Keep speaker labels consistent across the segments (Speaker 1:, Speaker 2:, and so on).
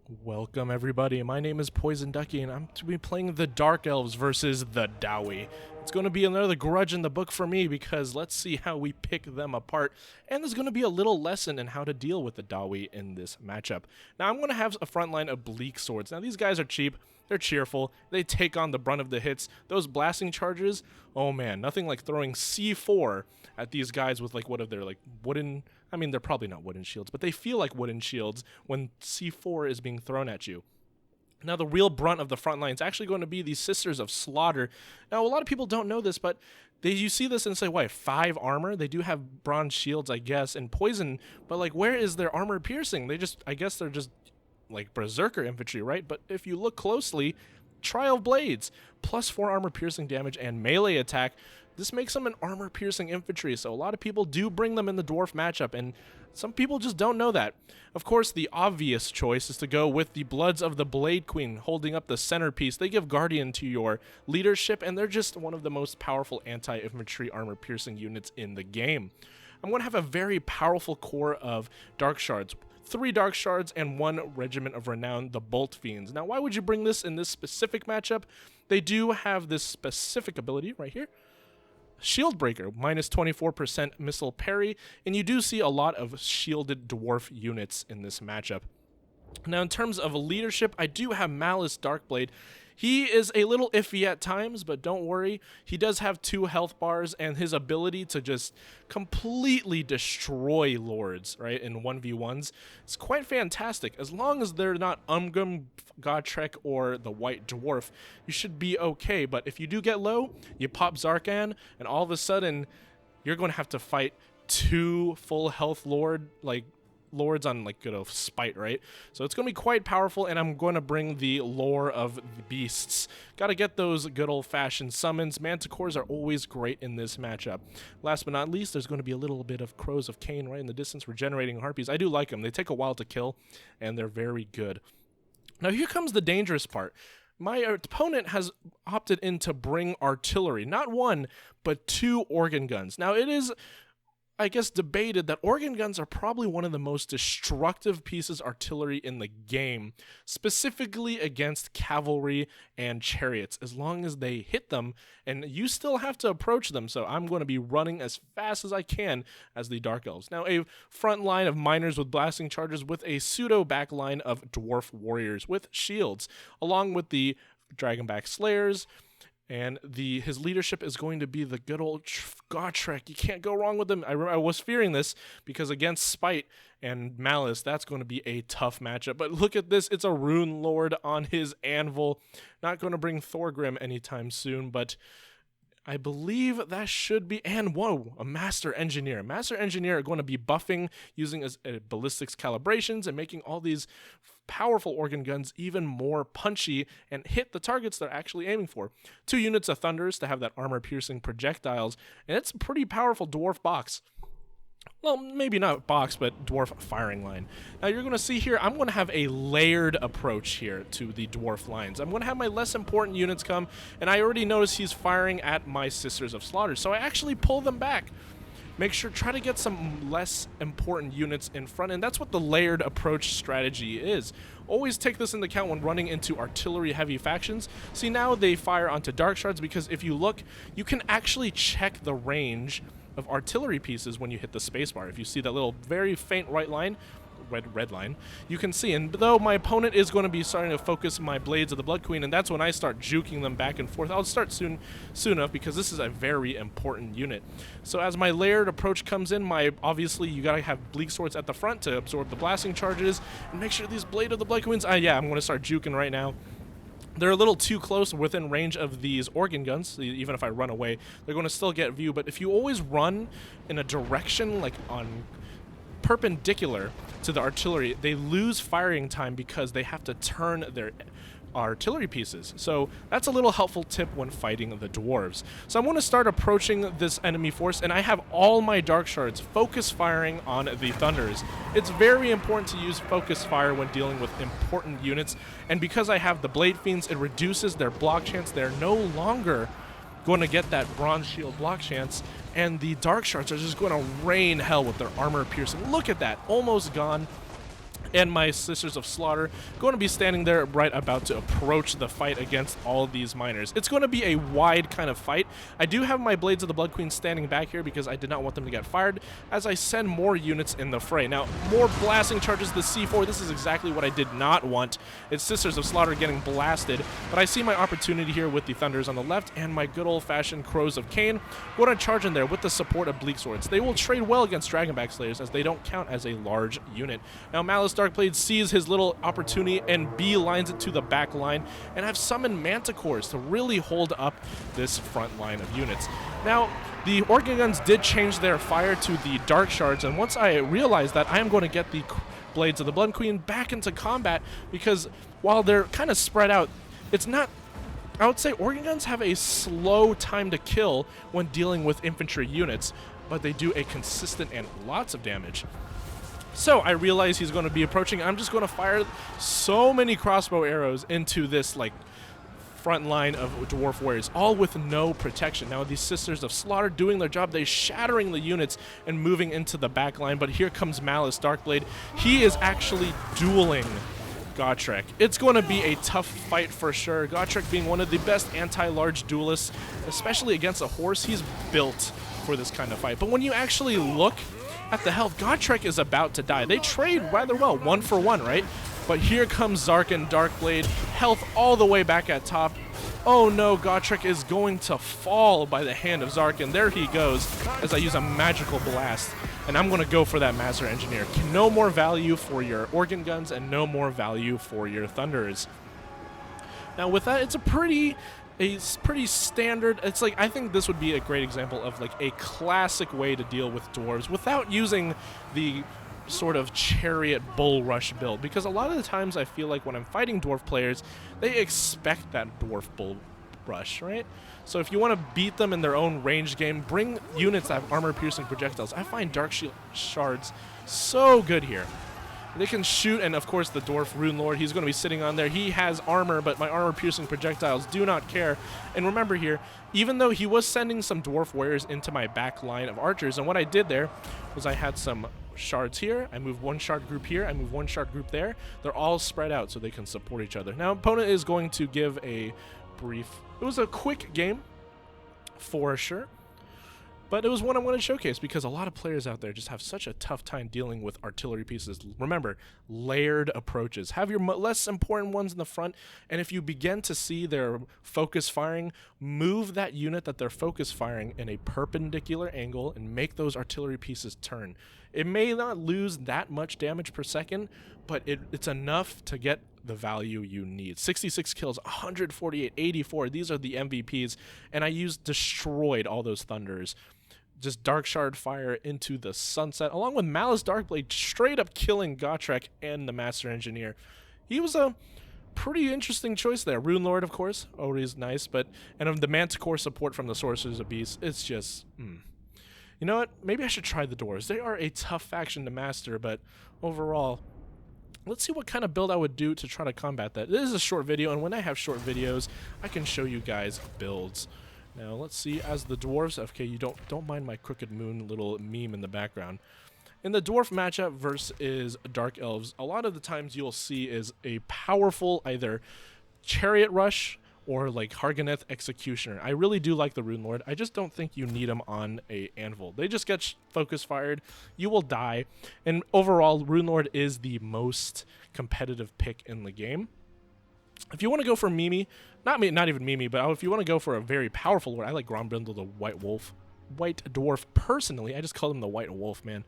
Speaker 1: Welcome everybody, my name is Poison Ducky and I'm to be playing the Dark Elves versus the Dawi. It's going to be another grudge in the book for me because let's see how we pick them apart, and there's going to be a little lesson in how to deal with the Dawi in this matchup. Now I'm going to have a front line of bleak swords. Now these guys are cheap, they're cheerful, they take on the brunt of the hits. Those blasting charges, oh man, nothing like throwing C4 at these guys with like what if they're like wooden, I mean they're probably not wooden shields, but they feel like wooden shields when C4 is being thrown at you. Now the real brunt of the front line is actually going to be the Sisters of Slaughter. Now a lot of people don't know this, but you see this and say, why, 5 armor? They do have bronze shields, I guess, and poison, but like where is their armor piercing? I guess they're just like berserker infantry, right? But if you look closely, Trial Blades, plus 4 armor piercing damage and melee attack. This makes them an armor piercing infantry, so a lot of people do bring them in the dwarf matchup, and some people just don't know that. Of course, the obvious choice is to go with the Bloods of the Blade Queen holding up the centerpiece. They give Guardian to your leadership, and they're just one of the most powerful anti-infantry armor piercing units in the game. I'm going to have a very powerful core of Dark Shards. 3 Dark Shards and 1 Regiment of Renown, the Bolt Fiends. Now, why would you bring this in this specific matchup? They do have this specific ability right here. Shield Breaker, minus 24% missile parry, and you do see a lot of shielded dwarf units in this matchup. Now, in terms of leadership, I do have Malus Darkblade. He is a little iffy at times, but don't worry. He does have 2 health bars, and his ability to just completely destroy lords, right, in 1v1s, is quite fantastic. As long as they're not Umgrim, Gotrek, or the White Dwarf, you should be okay. But if you do get low, you pop Zarkan, and all of a sudden, you're going to have to fight 2 full health lords on like good old spite, right? So it's going to be quite powerful, and I'm going to bring the lore of the beasts. Got to get those good old-fashioned summons. Manticores are always great in this matchup. Last but not least, there's going to be a little bit of Crows of Cain right in the distance, regenerating harpies. I do like them. They take a while to kill, and they're very good. Now here comes the dangerous part. My opponent has opted in to bring artillery. Not 1, but 2 organ guns. Now it is, I guess, debated that organ guns are probably one of the most destructive pieces of artillery in the game, specifically against cavalry and chariots, as long as they hit them, and you still have to approach them, so I'm going to be running as fast as I can as the Dark Elves. Now, a front line of miners with blasting charges with a pseudo back line of dwarf warriors with shields, along with the Dragonback Slayers. And his leadership is going to be the good old Gotrek. You can't go wrong with him. I was fearing this because against Spite and Malus, that's going to be a tough matchup. But look at this. It's a Rune Lord on his anvil. Not going to bring Thorgrim anytime soon, but I believe that should be, and whoa, a Master Engineer. Master Engineer are going to be buffing using his ballistics calibrations and making all these powerful organ guns even more punchy and hit the targets they're actually aiming for. 2 units of Thunders to have that armor-piercing projectiles, and it's a pretty powerful dwarf box. Well, maybe not box, but dwarf firing line. Now you're going to see here, I'm going to have a layered approach here to the dwarf lines. I'm going to have my less important units come, and I already noticed he's firing at my Sisters of Slaughter, so I actually pull them back. Make sure, try to get some less important units in front, and that's what the layered approach strategy is. Always take this into account when running into artillery-heavy factions. See, now they fire onto Dark Shards, because if you look, you can actually check the range of artillery pieces when you hit the spacebar. If you see that little very faint red line, you can see. And though my opponent is going to be starting to focus my Blades of the Blood Queen, and that's when I start juking them back and forth. I'll start soon enough, because this is a very important unit. So as my layered approach comes in, obviously you gotta have bleak swords at the front to absorb the blasting charges, and make sure these Blade of the Blood Queens. Yeah, I'm going to start juking right now. They're a little too close within range of these organ guns. Even if I run away, they're going to still get view. But if you always run in a direction like on perpendicular to the artillery, they lose firing time because they have to turn their artillery pieces. So that's a little helpful tip when fighting the dwarves. So I'm going to start approaching this enemy force, and I have all my Dark Shards focus firing on the Thunders. It's very important to use focus fire when dealing with important units, and because I have the Blade Fiends, it reduces their block chance. They're no longer going to get that bronze shield block chance, and the Dark Shards are just going to rain hell with their armor piercing. Look at that, almost gone. and my Sisters of Slaughter going to be standing there right about to approach the fight against all of these miners. It's going to be a wide kind of fight. I do have my Blades of the Blood Queen standing back here because I did not want them to get fired as I send more units in the fray. Now, more blasting charges, the C4. This is exactly what I did not want. It's Sisters of Slaughter getting blasted, but I see my opportunity here with the Thunders on the left and my good old-fashioned Crows of Cain going to charge in there with the support of Bleak Swords. They will trade well against Dragonback Slayers as they don't count as a large unit. Now, Malus Darkblade sees his little opportunity and beelines it to the back line, and have summoned Manticores to really hold up this front line of units. Now, the Organ Guns did change their fire to the Dark Shards, and once I realized that, I am going to get the Blades of the Blood Queen back into combat, because while they're kind of spread out, it's not... I would say Organ Guns have a slow time to kill when dealing with infantry units, but they do a consistent and lots of damage. So I realize he's going to be approaching. I'm just going to fire so many crossbow arrows into this like front line of dwarf warriors, all with no protection. Now these Sisters of Slaughter doing their job, they shattering the units and moving into the back line. But here comes Malus Darkblade. He is actually dueling Gotrek. It's going to be a tough fight for sure. Gotrek being one of the best anti-large duelists, especially against a horse. He's built for this kind of fight. But when you actually look at the health, Gotrek is about to die. They trade rather well, 1 for 1, right? But here comes Zarkin Darkblade, health all the way back at top. Oh no, Gotrek is going to fall by the hand of Zarkin. There he goes as I use a magical blast. And I'm going to go for that Master Engineer. No more value for your Organ Guns and no more value for your Thunders. Now with that, it's a pretty standard, it's like, I think this would be a great example of like a classic way to deal with dwarves without using the sort of chariot bull rush build, because a lot of the times I feel like when I'm fighting dwarf players, they expect that dwarf bull rush, right? So if you want to beat them in their own range game, bring units that have armor-piercing projectiles. I find Dark Shards so good here. They can shoot, and of course the Dwarf Rune Lord, he's going to be sitting on there. He has armor, but my armor-piercing projectiles do not care. And remember here, even though he was sending some Dwarf Warriors into my back line of archers, and what I did there was I had some shards here, I moved one shard group here, I moved one shard group there. They're all spread out so they can support each other. Now, opponent is going to give a brief... It was a quick game, for sure. But it was one I wanted to showcase because a lot of players out there just have such a tough time dealing with artillery pieces. Remember, layered approaches. Have your less important ones in the front, and if you begin to see their focus firing, move that unit that they're focus firing in a perpendicular angle and make those artillery pieces turn. It may not lose that much damage per second, but it's enough to get the value you need. 66 kills, 148, 84. These are the MVPs, and I destroyed all those Thunders. Just Dark Shard fire into the sunset, along with Malus Darkblade straight up killing Gotrek and the Master Engineer. He was a pretty interesting choice there. Rune Lord, of course, always nice, and of the Manticore support from the Sorcerers of Beasts, it's just, You know what? Maybe I should try the Dwarves. They are a tough faction to master, but overall, let's see what kind of build I would do to try to combat that. This is a short video, and when I have short videos, I can show you guys builds. Now, let's see, as the dwarves, okay, you don't mind my crooked moon little meme in the background. In the dwarf matchup versus dark elves, a lot of the times you'll see is a powerful either chariot rush or like Harganeth Executioner. I really do like the Rune Lord. I just don't think you need them on a anvil. They just get focus fired. You will die. And overall, Rune Lord is the most competitive pick in the game. If you want to go for Mimi, not even Mimi, but if you want to go for a very powerful lord, I like Grombrindle the White Dwarf personally. I just call him the White Wolf, man.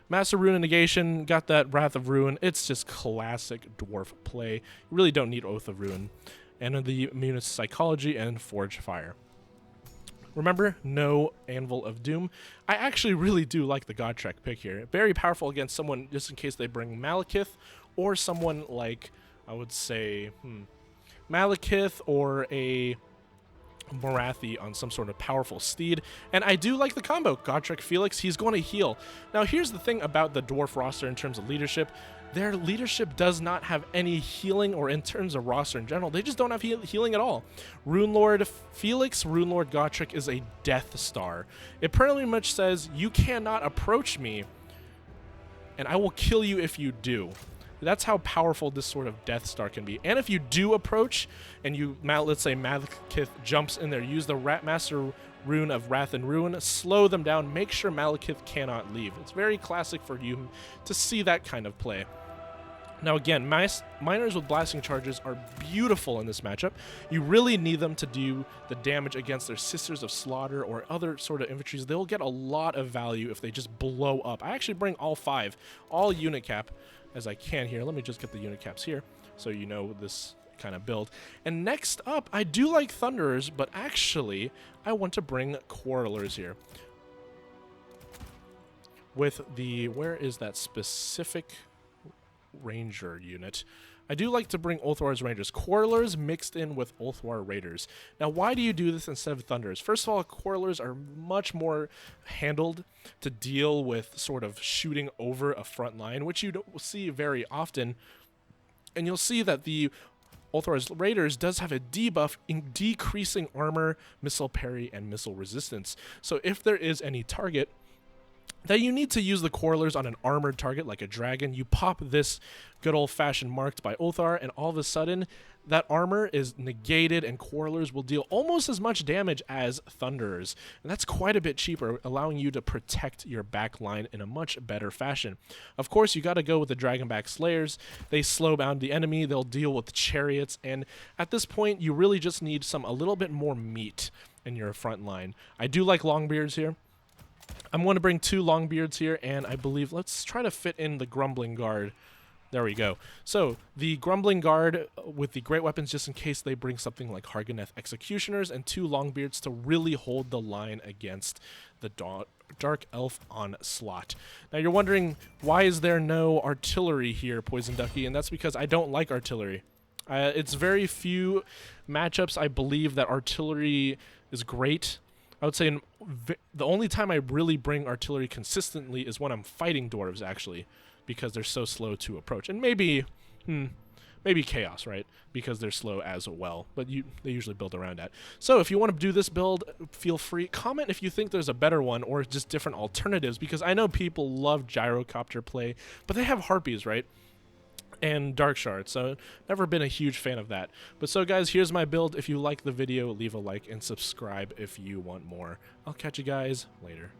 Speaker 1: Master Rune and Negation, got that Wrath of Ruin. It's just classic dwarf play. You really don't need Oath of Ruin. And the Immunus Psychology and Forge Fire. Remember, no Anvil of Doom. I actually really do like the Gotrek pick here. Very powerful against someone, just in case they bring Malekith, or someone like, I would say, Malekith or a Morathi on some sort of powerful steed. And I do like the combo. Gotrek Felix, he's going to heal. Now, here's the thing about the dwarf roster in terms of leadership. Their leadership does not have any healing, or in terms of roster in general, they just don't have healing at all. Rune Lord Felix, Rune Lord Gotrek is a Death Star. It pretty much says, you cannot approach me and I will kill you if you do. That's how powerful this sort of Death Star can be. And if you do approach, and you, let's say Malekith jumps in there, use the Ratmaster Rune of Wrath and Ruin, slow them down, make sure Malekith cannot leave. It's very classic for you to see that kind of play. Now again, miners with blasting charges are beautiful in this matchup. You really need them to do the damage against their Sisters of Slaughter or other sort of infantries. They'll get a lot of value if they just blow up. I actually bring all 5, all unit cap as I can here. Let me just get the unit caps here so you know this kind of build. And next up, I do like Thunderers, but actually I want to bring Quarrelers here. With the, where is that specific Ranger unit? I do like to bring Ulthuar's Rangers. Quarrelers mixed in with Ulthuar Raiders. Now, why do you do this instead of Thunderers? First of all, Quarrelers are much more handled to deal with sort of shooting over a front line, which you don't see very often. And you'll see that the Ulthuar's Raiders does have a debuff in decreasing armor, missile parry, and missile resistance. So if there is any target that you need to use the Quarrelers on an armored target like a dragon, you pop this good old-fashioned marked by Ulthar, and all of a sudden that armor is negated and Quarrelers will deal almost as much damage as Thunderers. And that's quite a bit cheaper, allowing you to protect your back line in a much better fashion. Of course, you got to go with the Dragonback Slayers. They slow down the enemy, they'll deal with chariots, and at this point you really just need a little bit more meat in your front line. I do like Longbeards here. I'm going to bring 2 Longbeards here, and I believe, let's try to fit in the Grumbling Guard. There we go. So, the Grumbling Guard with the great weapons, just in case they bring something like Harganeth Executioners, and 2 Longbeards to really hold the line against the Dark Elf onslaught. Now, you're wondering, why is there no artillery here, Poison Ducky? And that's because I don't like artillery. It's very few matchups, I believe, that artillery is great. I would say the only time I really bring artillery consistently is when I'm fighting dwarves, actually, because they're so slow to approach. And maybe chaos, right? Because they're slow as well, but they usually build around that. So if you want to do this build, feel free. Comment if you think there's a better one or just different alternatives, because I know people love gyrocopter play, but they have harpies, right? And dark shards, so never been a huge fan of that. But so guys, here's my build. If you like the video, leave a like and subscribe if you want more. I'll catch you guys later.